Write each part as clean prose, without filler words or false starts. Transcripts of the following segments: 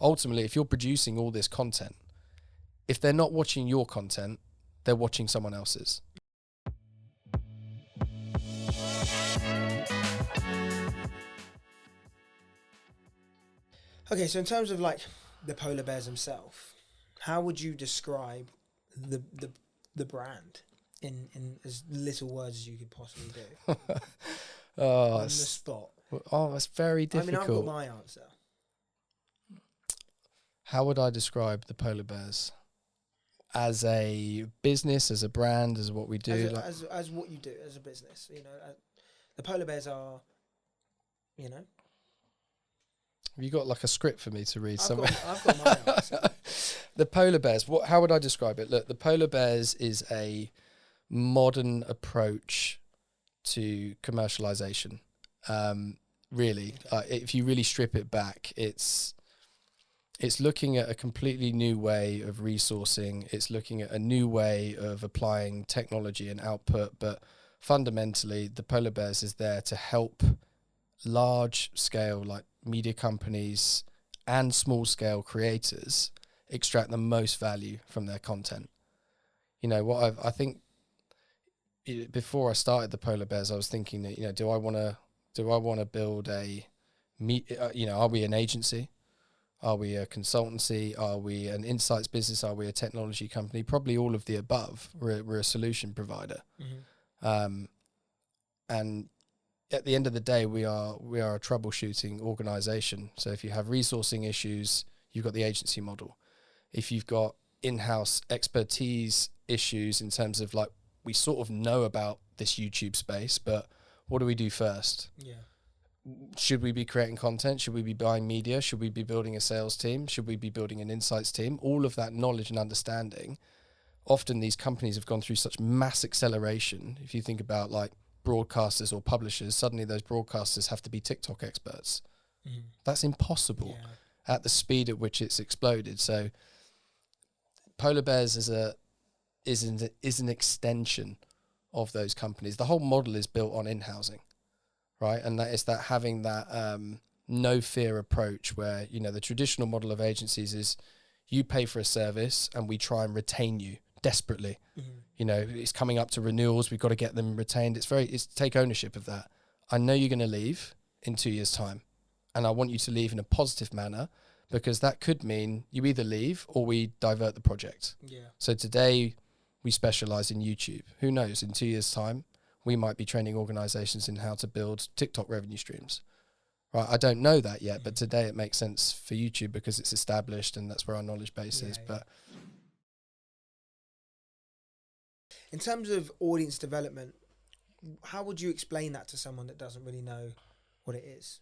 ultimately, if you're producing all this content, if they're not watching your content, they're watching someone else's. Okay, so in terms of like the polar bears themselves, how would you describe the brand in as little words as you could possibly do? Oh, On the spot. it's very I difficult. mean, I've got my answer. How would I describe the polar bears? As a business, as a brand, as what we do? As what you do as a business, you know, the polar bears are, you know. Have you got like a script for me to read somewhere? I've got my answer. The polar bears. How would I describe it? Look, the polar bears is a modern approach to commercialization. Really, if you really strip it back, it's looking at a completely new way of resourcing. It's looking at a new way of applying technology and output. But fundamentally, the polar bears is there to help large scale, like media companies and small scale creators, extract the most value from their content. You know, I think before I started the polar bears, I was thinking that, you know, do I want to build are we an agency? Are we a consultancy? Are we an insights business? Are we a technology company? Probably all of the above. We're a solution provider. Mm-hmm. And at the end of the day, we are a troubleshooting organization. So if you have resourcing issues, you've got the agency model. If you've got in-house expertise issues in terms of like, we sort of know about this YouTube space, but what do we do first? Yeah. Should we be creating content? Should we be buying media? Should we be building a sales team? Should we be building an insights team? All of that knowledge and understanding. Often these companies have gone through such mass acceleration. If you think about like broadcasters or publishers, suddenly those broadcasters have to be TikTok experts. Mm. That's impossible at the speed at which it's exploded. So Polar Bears is an extension of those companies. The whole model is built on in-housing. Right, and that is that having that no fear approach where, you know, the traditional model of agencies is you pay for a service and we try and retain you desperately. Mm-hmm. You know, it's coming up to renewals, we've got to get them retained. It's take ownership of that. I know you're going to leave in 2 years' time, and I want you to leave in a positive manner, because that could mean you either leave or we divert the project. Yeah. So today we specialize in YouTube. Who knows, in 2 years' time, we might be training organizations in how to build TikTok revenue streams. Right, I don't know that yet, but today it makes sense for YouTube because it's established and that's where our knowledge base is. But in terms of audience development, how would you explain that to someone that doesn't really know what it is?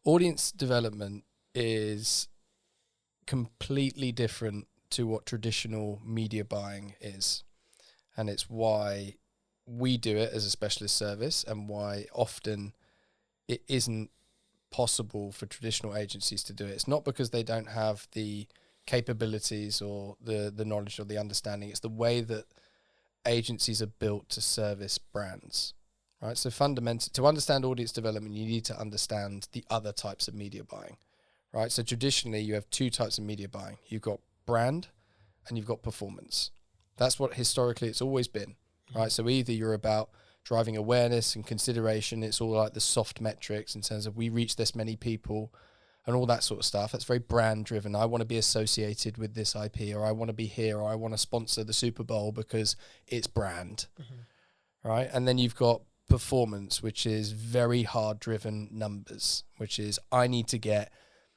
Audience development is completely different to what traditional media buying is. And it's why we do it as a specialist service, and why often it isn't possible for traditional agencies to do it. It's not because they don't have the capabilities or the knowledge or the understanding. It's the way that agencies are built to service brands, right? So fundamentally, to understand audience development, you need to understand the other types of media buying, right? So traditionally, you have two types of media buying. You've got brand and you've got performance. That's what historically it's always been. Right, so either you're about driving awareness and consideration, it's all like the soft metrics in terms of we reach this many people and all that sort of stuff. That's very brand driven. I want to be associated with this IP, or I want to be here, or I want to sponsor the Super Bowl because it's brand. Mm-hmm. Right, and then you've got performance, which is very hard driven numbers, which is I need to get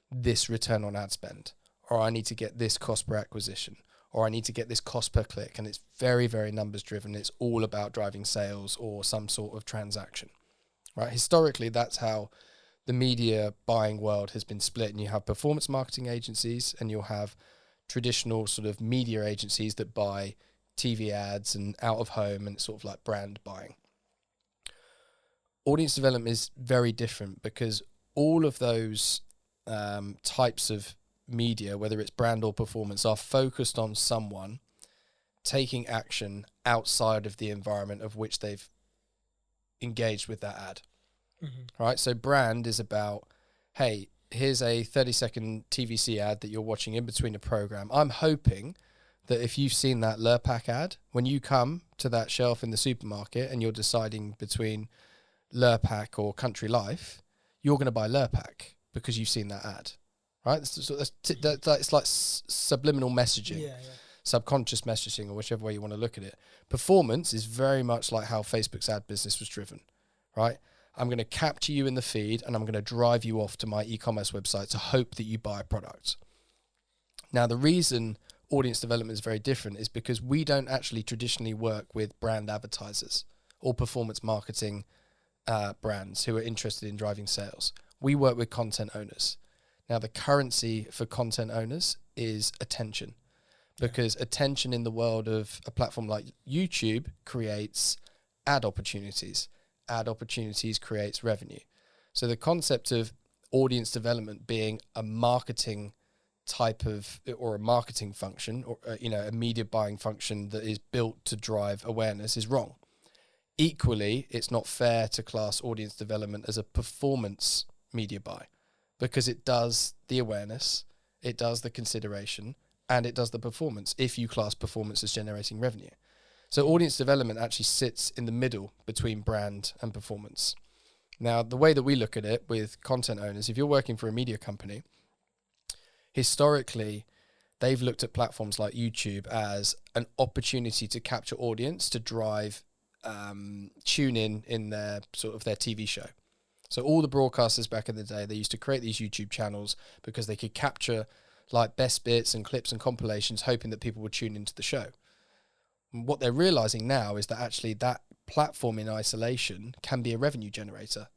this return on ad spend, or I need to get this cost per acquisition, or I need to get this cost per click, and it's very, very numbers driven. It's all about driving sales or some sort of transaction, right? Historically, that's how the media buying world has been split, and you have performance marketing agencies and you'll have traditional sort of media agencies that buy TV ads and out of home, and it's sort of like brand buying. Audience development is very different because all of those types of media, whether it's brand or performance, are focused on someone taking action outside of the environment of which they've engaged with that ad. Mm-hmm. Right? So brand is about, hey, here's a 30-second TVC ad that you're watching in between a program. I'm hoping that if you've seen that Lurpak ad, when you come to that shelf in the supermarket and you're deciding between Lurpak or Country Life, you're going to buy Lurpak because you've seen that ad, right? So it's like subliminal messaging, subconscious messaging, or whichever way you want to look at it. Performance is very much like how Facebook's ad business was driven, right? I'm going to capture you in the feed and I'm going to drive you off to my e-commerce website to hope that you buy a product. Now, the reason audience development is very different is because we don't actually traditionally work with brand advertisers or performance marketing brands who are interested in driving sales. We work with content owners. Now, the currency for content owners is attention, because attention in the world of a platform like YouTube creates ad opportunities. Ad opportunities creates revenue. So the concept of audience development being a marketing type of, or a marketing function, or a media buying function that is built to drive awareness is wrong. Equally, it's not fair to class audience development as a performance media buy, because it does the awareness, it does the consideration, and it does the performance if you class performance as generating revenue. So audience development actually sits in the middle between brand and performance. Now, the way that we look at it with content owners, if you're working for a media company, historically, they've looked at platforms like YouTube as an opportunity to capture audience to drive tune in their sort of their TV show. So all the broadcasters back in the day, they used to create these YouTube channels because they could capture like best bits and clips and compilations, hoping that people would tune into the show. And what they're realizing now is that actually that platform in isolation can be a revenue generator.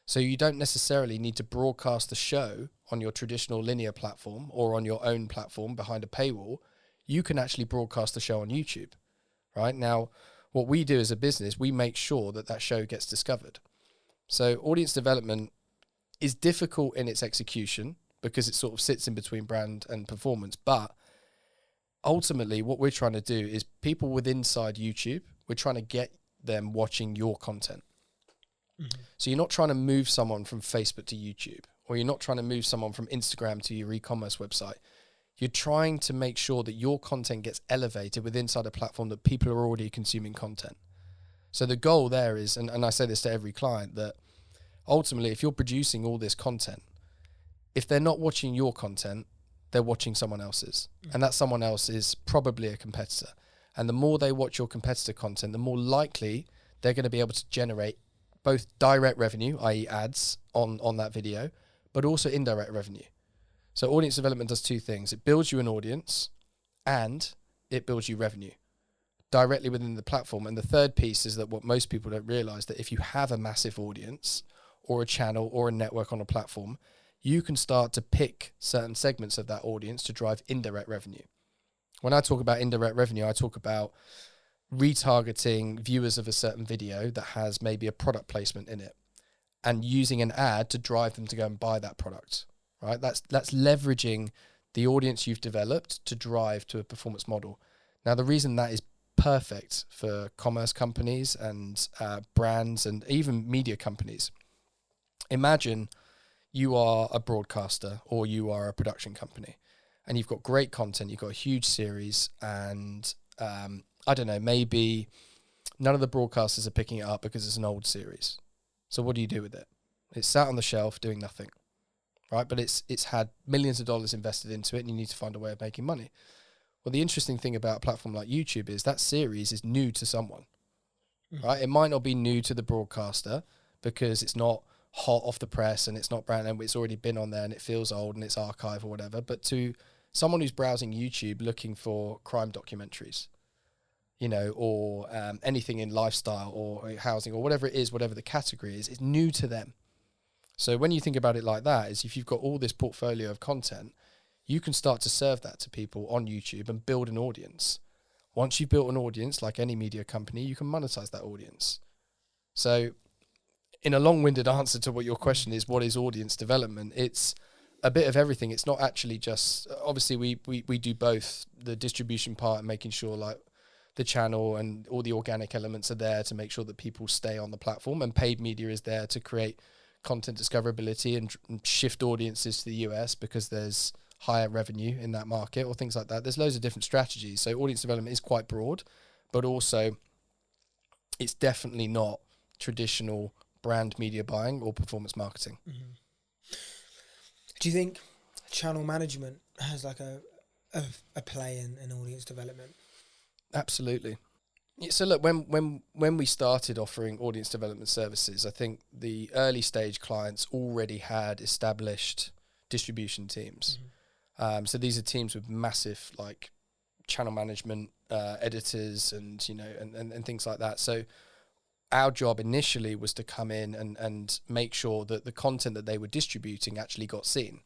So you don't necessarily need to broadcast the show on your traditional linear platform or on your own platform behind a paywall. You can actually broadcast the show on YouTube, right? Now, what we do as a business, we make sure that that show gets discovered. So audience development is difficult in its execution because it sort of sits in between brand and performance. But ultimately, what we're trying to do is people with inside YouTube, we're trying to get them watching your content. Mm-hmm. So you're not trying to move someone from Facebook to YouTube, or you're not trying to move someone from Instagram to your e-commerce website. You're trying to make sure that your content gets elevated with inside a platform that people are already consuming content. So the goal there is, and I say this to every client, that ultimately if you're producing all this content, if they're not watching your content, they're watching someone else's. And that someone else is probably a competitor. And the more they watch your competitor content, the more likely they're going to be able to generate both direct revenue, i.e. ads on that video, but also indirect revenue. So audience development does two things. It builds you an audience and it builds you revenue directly within the platform. And the third piece is that what most people don't realize, that if you have a massive audience or a channel or a network on a platform, you can start to pick certain segments of that audience to drive indirect revenue. When I talk about indirect revenue, I talk about retargeting viewers of a certain video that has maybe a product placement in it and using an ad to drive them to go and buy that product, right? That's leveraging the audience you've developed to drive to a performance model. Now, the reason that is perfect for commerce companies and brands and even media companies, imagine you are a broadcaster or you are a production company and you've got great content, you've got a huge series, and I don't know, maybe none of the broadcasters are picking it up because it's an old series. So what do you do with it? It's sat on the shelf doing nothing, right? But it's had millions of dollars invested into it and you need to find a way of making money. Well, the interesting thing about a platform like YouTube is that series is new to someone, right? It might not be new to the broadcaster because it's not hot off the press and it's not brand new, it's already been on there and it feels old and it's archive or whatever. But to someone who's browsing YouTube looking for crime documentaries, you know, or anything in lifestyle or housing or whatever it is, whatever the category is, it's new to them. So when you think about it like that, is if you've got all this portfolio of content, you can start to serve that to people on YouTube and build an audience. Once you've built an audience, like any media company, you can monetize that audience. So in a long-winded answer to what your question is, what is audience development? It's a bit of everything. It's not actually just, obviously we do both the distribution part and making sure like the channel and all the organic elements are there to make sure that people stay on the platform, and paid media is there to create content discoverability and shift audiences to the US because there's higher revenue in that market or things like that. There's loads of different strategies. So audience development is quite broad, but also it's definitely not traditional brand media buying or performance marketing. Mm-hmm. Do you think channel management has like a play in audience development? Absolutely. Yeah, so look, when we started offering audience development services, I think the early stage clients already had established distribution teams. Mm-hmm. So these are teams with massive like channel management, editors, and and things like that. So our job initially was to come in and make sure that the content that they were distributing actually got seen,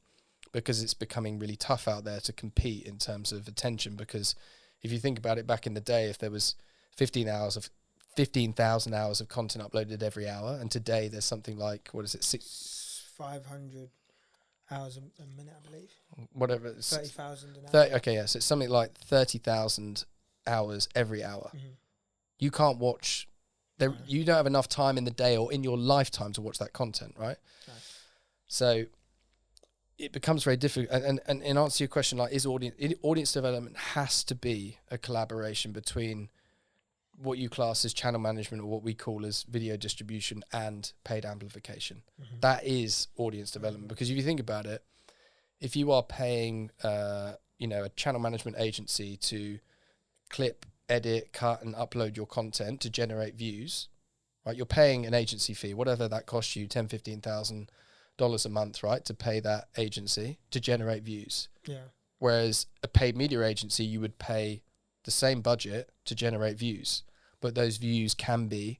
because it's becoming really tough out there to compete in terms of attention. Because if you think about it, back in the day, if there was 15,000 hours of content uploaded every hour, and today there's something like, 500 hours a minute, I believe. Whatever. 30,000 an hour. Okay, yes, it's something like 30,000 hours every hour. Mm-hmm. You can't watch. You don't have enough time in the day or in your lifetime to watch that content, right? No. So it becomes very difficult. And in answer to your question, like, audience development has to be a collaboration between what you class as channel management, or what we call as video distribution, and paid amplification. Mm-hmm. That is audience development. Because if you think about it, if you are paying, a channel management agency to clip, edit, cut, and upload your content to generate views, right? You're paying an agency fee, whatever that costs you, $10,000-$15,000 a month, right? To pay that agency to generate views. Yeah. Whereas a paid media agency, you would pay the same budget to generate views, but those views can be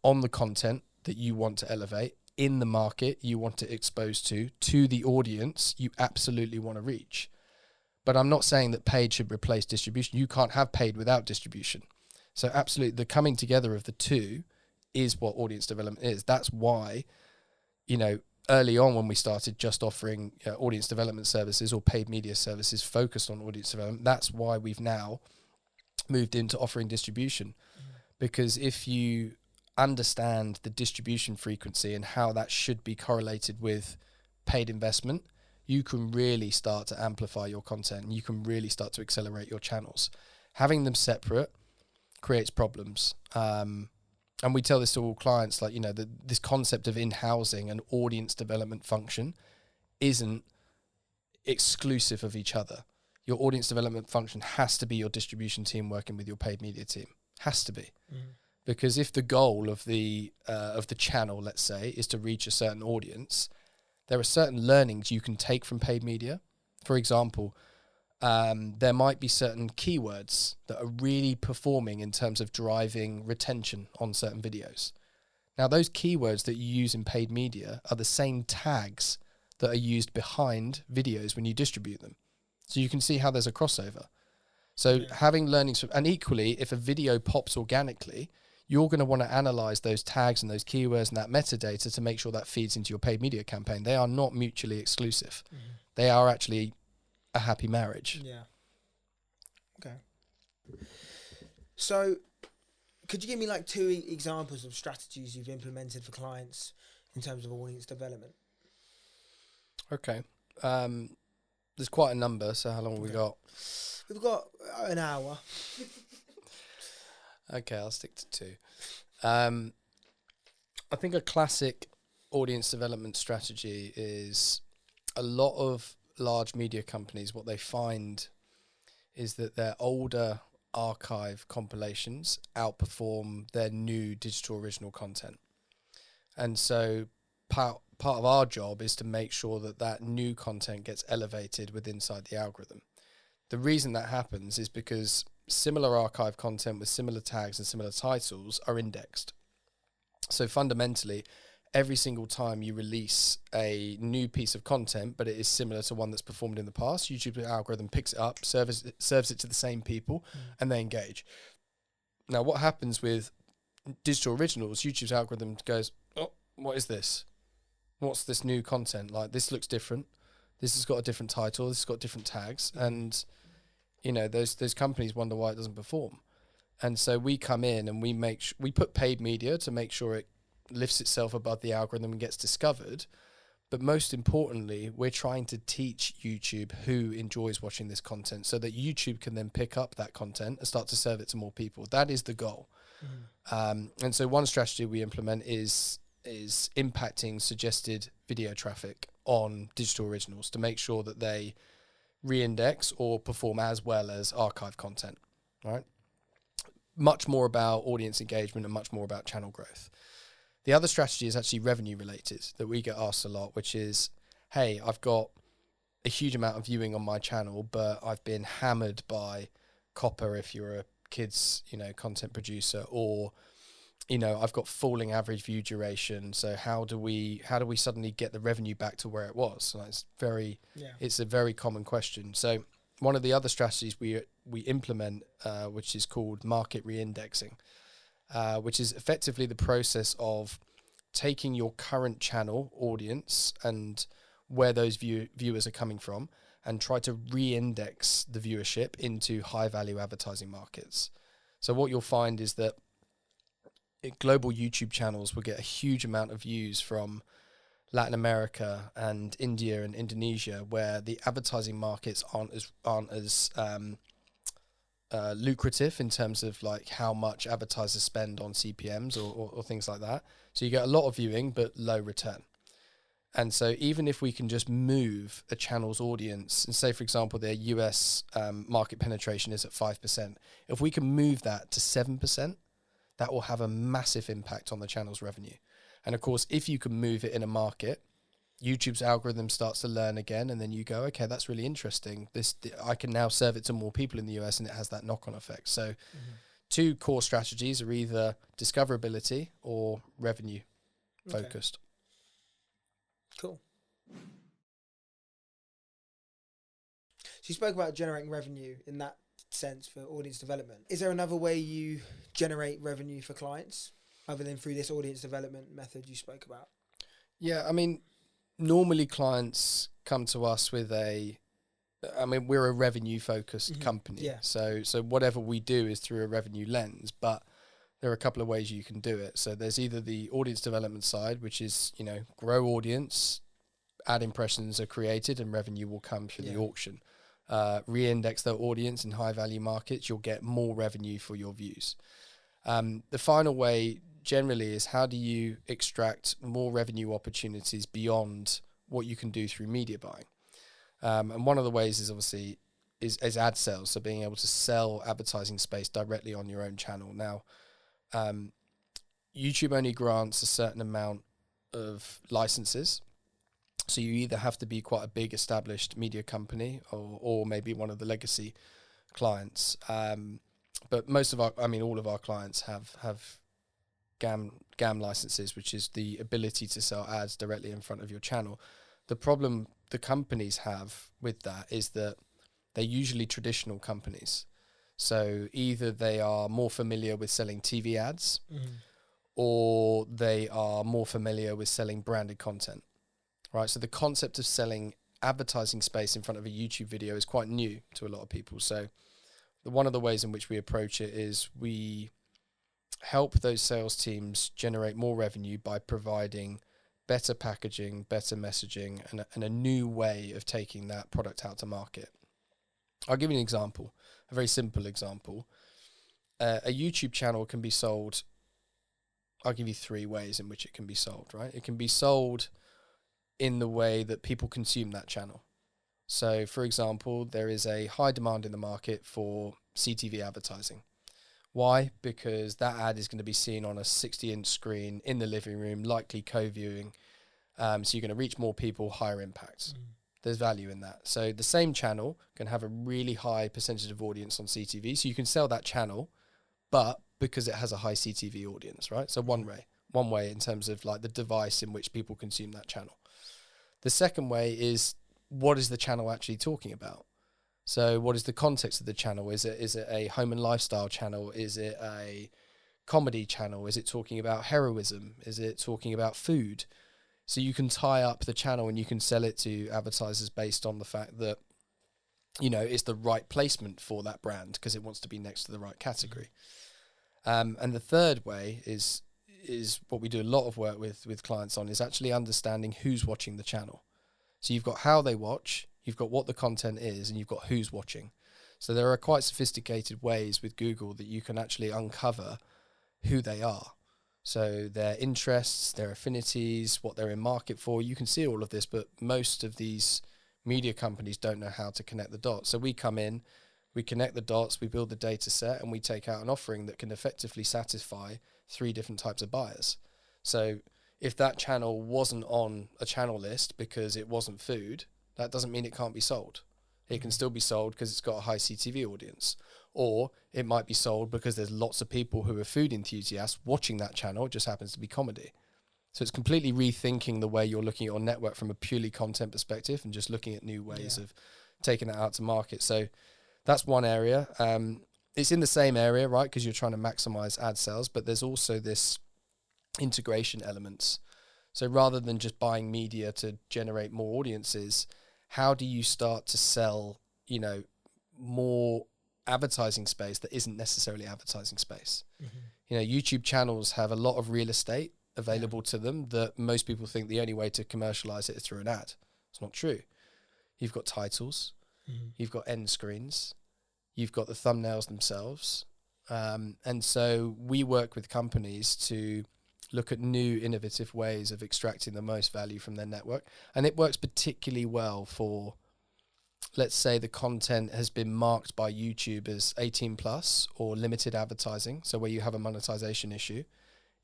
on the content that you want to elevate, in the market you want to expose to the audience you absolutely want to reach. But I'm not saying that paid should replace distribution. You can't have paid without distribution. So absolutely, the coming together of the two is what audience development is. That's why, early on when we started just offering audience development services or paid media services focused on audience development, that's why we've now moved into offering distribution. Because if you understand the distribution frequency and how that should be correlated with paid investment, you can really start to amplify your content, and you can really start to accelerate your channels. Having them separate creates problems. And we tell this to all clients, like, this concept of in-housing an audience development function isn't exclusive of each other. Your audience development function has to be your distribution team working with your paid media team. Has to be. Mm-hmm. Because if the goal of the channel, let's say, is to reach a certain audience, there are certain learnings you can take from paid media. For example, there might be certain keywords that are really performing in terms of driving retention on certain videos. Now, those keywords that you use in paid media are the same tags that are used behind videos when you distribute them. So you can see how there's a crossover. So having learnings from, and equally, if a video pops organically, you're going to want to analyze those tags and those keywords and that metadata to make sure that feeds into your paid media campaign. They are not mutually exclusive. Mm-hmm. They are actually a happy marriage. Yeah. Okay. So could you give me like 2 examples of strategies you've implemented for clients in terms of audience development? Okay. There's quite a number, so how long have we got? We've got an hour. Okay, I'll stick to 2. I think a classic audience development strategy is a lot of large media companies, what they find is that their older archive compilations outperform their new digital original content. And so part of our job is to make sure that that new content gets elevated inside the algorithm. The reason that happens is because similar archive content with similar tags and similar titles are indexed. So fundamentally, every single time you release a new piece of content, but it is similar to one that's performed in the past, YouTube's algorithm picks it up, serves it to the same people, and they engage. Now, what happens with digital originals, YouTube's algorithm goes, oh, what is this? What's this new content? Like, this looks different. This has got a different title. This has got different tags. And, those companies wonder why it doesn't perform. And so we come in and we put paid media to make sure it lifts itself above the algorithm and gets discovered. But most importantly, we're trying to teach YouTube who enjoys watching this content so that YouTube can then pick up that content and start to serve it to more people. That is the goal. And so one strategy we implement is impacting suggested video traffic on digital originals to make sure that they re-index or perform as well as archive content, right? Much more about audience engagement and much more about channel growth. The other strategy is actually revenue related that we get asked a lot, which is, hey, I've got a huge amount of viewing on my channel, but I've been hammered by copper if you're a kids, content producer, or, I've got falling average view duration. So how do we suddenly get the revenue back to where it was? And it's a very common question. So one of the other strategies we implement, which is called market reindexing, which is effectively the process of taking your current channel audience and where those viewers are coming from and try to re-index the viewership into high-value advertising markets. So what you'll find is that global YouTube channels will get a huge amount of views from Latin America and India and Indonesia, where the advertising markets aren't as lucrative in terms of like how much advertisers spend on CPMs or things like that. So you get a lot of viewing but low return. And so even if we can just move a channel's audience and say, for example, their US market penetration is at 5%, if we can move that to 7%, that will have a massive impact on the channel's revenue. And of course, if you can move it in a market, YouTube's algorithm starts to learn again, and then you go, okay, that's really interesting. I can now serve it to more people in the US, and it has that knock-on effect. So two core strategies are either discoverability or revenue focused. Cool. So you spoke about generating revenue in that sense for audience development. Is there another way you generate revenue for clients other than through this audience development method you spoke about? Yeah, I mean, normally clients come to us with we're a revenue focused company. Yeah. So whatever we do is through a revenue lens, but there are a couple of ways you can do it. So there's either the audience development side, which is, grow audience, ad impressions are created and revenue will come through the auction. Re-index their audience in high value markets, you'll get more revenue for your views. The final way generally is, how do you extract more revenue opportunities beyond what you can do through media buying? And one of the ways is obviously is ad sales. So being able to sell advertising space directly on your own channel. Now, YouTube only grants a certain amount of licenses. So you either have to be quite a big established media company or maybe one of the legacy clients. But all of our clients have GAM licenses, which is the ability to sell ads directly in front of your channel. The problem the companies have with that is that they're usually traditional companies. So either they are more familiar with selling TV ads or they are more familiar with selling branded content, right? So the concept of selling advertising space in front of a YouTube video is quite new to a lot of people. So one of the ways in which we approach it is we help those sales teams generate more revenue by providing better packaging, better messaging, and a new way of taking that product out to market. I'll give you an example, a very simple example. A YouTube channel can be sold. I'll give you 3 ways in which it can be sold, right? It can be sold in the way that people consume that channel. So, for example, there is a high demand in the market for CTV advertising. Why? Because that ad is going to be seen on a 60-inch screen in the living room, likely co-viewing. So you're going to reach more people, higher impact. There's value in that. So the same channel can have a really high percentage of audience on CTV. So you can sell that channel, but because it has a high CTV audience, right? So one way in terms of like the device in which people consume that channel. The second way is, what is the channel actually talking about? So what is the context of the channel? Is it a home and lifestyle channel? Is it a comedy channel? Is it talking about heroism? Is it talking about food? So you can tie up the channel and you can sell it to advertisers based on the fact that, it's the right placement for that brand because it wants to be next to the right category. And the third way is is what we do a lot of work with clients on, is actually understanding who's watching the channel. So you've got how they watch, you've got what the content is, and you've got who's watching. So there are quite sophisticated ways with Google that you can actually uncover who they are. So their interests, their affinities, what they're in market for. You can see all of this, but most of these media companies don't know how to connect the dots. So we come in, we connect the dots, we build the data set, and we take out an offering that can effectively satisfy 3 different types of buyers. So if that channel wasn't on a channel list because it wasn't food, that doesn't mean it can't be sold. It can still be sold because it's got a high CTV audience. Or it might be sold because there's lots of people who are food enthusiasts watching that channel. It just happens to be comedy. So it's completely rethinking the way you're looking at your network from a purely content perspective and just looking at new ways of taking that out to market. So that's one area. It's in the same area, right? Because you're trying to maximize ad sales, but there's also this integration elements. So rather than just buying media to generate more audiences, how do you start to sell, more advertising space that isn't necessarily advertising space? YouTube channels have a lot of real estate available to them that most people think the only way to commercialize it is through an ad. It's not true. You've got titles, you've got end screens, you've got the thumbnails themselves. And so we work with companies to look at new innovative ways of extracting the most value from their network. And it works particularly well for, let's say the content has been marked by YouTube as 18 plus or limited advertising. So where you have a monetization issue,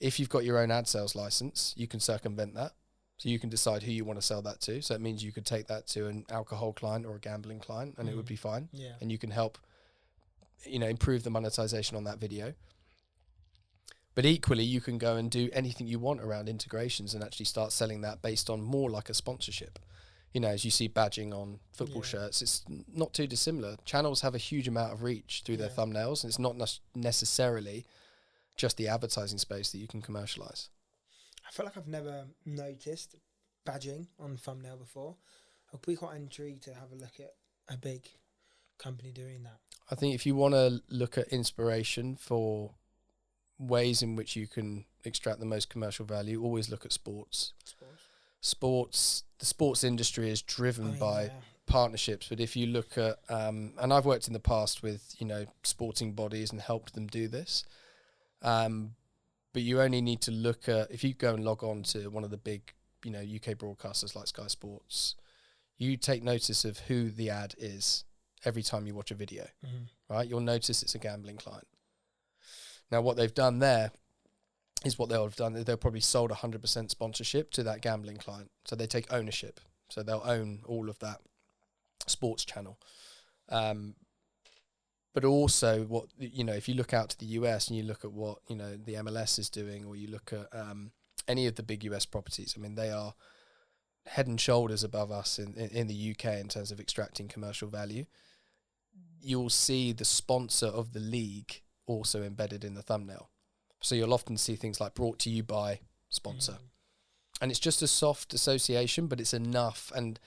if you've got your own ad sales license, you can circumvent that. So you can decide who you want to sell that to. So it means you could take that to an alcohol client or a gambling client and it would be fine. Yeah. And you can help, improve the monetization on that video. But equally, you can go and do anything you want around integrations and actually start selling that based on more like a sponsorship. As you see badging on football shirts, it's not too dissimilar. Channels have a huge amount of reach through their thumbnails, and it's not necessarily just the advertising space that you can commercialize. I feel like I've never noticed badging on thumbnail before. I'd be quite intrigued to have a look at a big company doing that. I think if you want to look at inspiration for ways in which you can extract the most commercial value, always look at sports. The sports industry is driven by partnerships, but if you look at and I've worked in the past with sporting bodies and helped them do this, but you only need to look at, if you go and log on to one of the big UK broadcasters like Sky Sports, you take notice of who the ad is every time you watch a video, right? You'll notice it's a gambling client. Now, what they've done there is what they'll have done. They'll probably sold 100% sponsorship to that gambling client. So they take ownership. So they'll own all of that sports channel. But also, what if you look out to the US and you look at what the MLS is doing, or you look at any of the big US properties, I mean, they are head and shoulders above us in the UK in terms of extracting commercial value. You'll see the sponsor of the league also embedded in the thumbnail. So you'll often see things like brought to you by sponsor. And it's just a soft association, but it's enough. And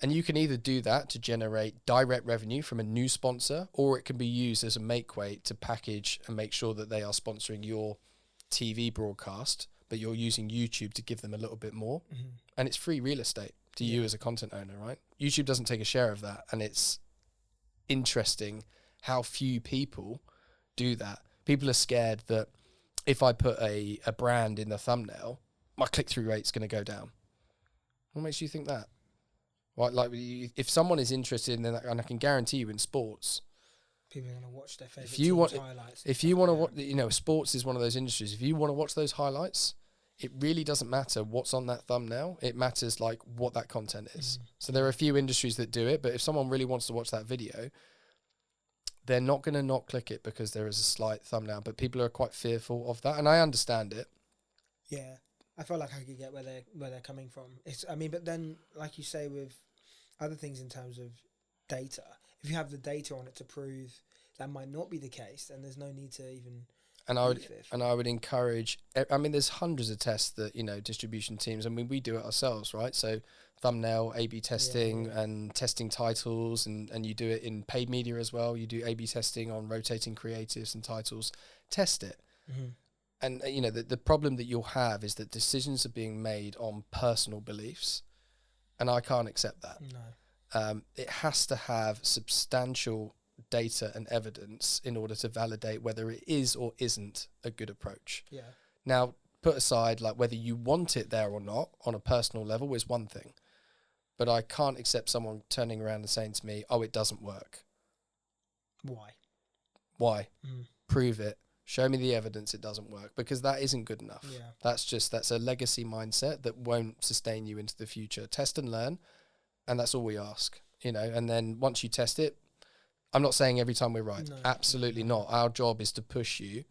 you can either do that to generate direct revenue from a new sponsor, or it can be used as a make weight to package and make sure that they are sponsoring your TV broadcast, but you're using YouTube to give them a little bit more. And it's free real estate to you as a content owner, right? YouTube doesn't take a share of that. And it's interesting how few people do that. People are scared that if I put a brand in the thumbnail, my click-through rate's going to go down. What makes you think that? Right, like if someone is interested in that, and I can guarantee you in sports, people are going to watch their favorite highlights. If you want to watch, sports is one of those industries. If you want to watch those highlights, it really doesn't matter what's on that thumbnail. It matters like what that content is. So there are a few industries that do it, but if someone really wants to watch that video, they're not going to not click it because there is a slight thumbnail, but people are quite fearful of that, and I understand it. Yeah, I feel like I could get where they're coming from. But then, like you say, with other things in terms of data, if you have the data on it to prove that might not be the case, then there's no need to even. And I would encourage. I mean, there's hundreds of tests that distribution teams. I mean, we do it ourselves, right? So thumbnail A/B testing and testing titles, and you do it in paid media as well. You do A/B testing on rotating creatives and titles. Test it. and you know, the problem that you'll have is that decisions are being made on personal beliefs, and I can't accept that. No. It has to have substantial data and evidence in order to validate whether it is or isn't a good approach. Yeah. Now, put aside like whether you want it there or not on a personal level is one thing, but I can't accept someone turning around and saying to me, "Oh, it doesn't work." Why? Why? Prove it. Show me the evidence it doesn't work, because that isn't good enough. Yeah. That's a legacy mindset that won't sustain you into the future. Test and learn, and that's all we ask, you know. And then once you test it, I'm not saying every time we're right. No, Absolutely not. Our job is to push you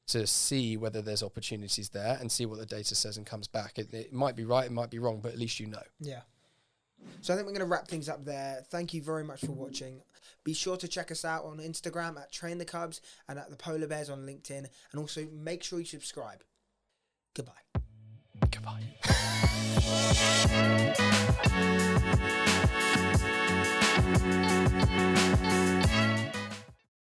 to see whether there's opportunities there and see what the data says and comes back. It might be right, it might be wrong, but at least you know. Yeah. So I think we're going to wrap things up there. Thank you very much for watching. Be sure to check us out on Instagram at Train the Cubs and at the Polar Bears on LinkedIn. And also make sure you subscribe. Goodbye. Goodbye.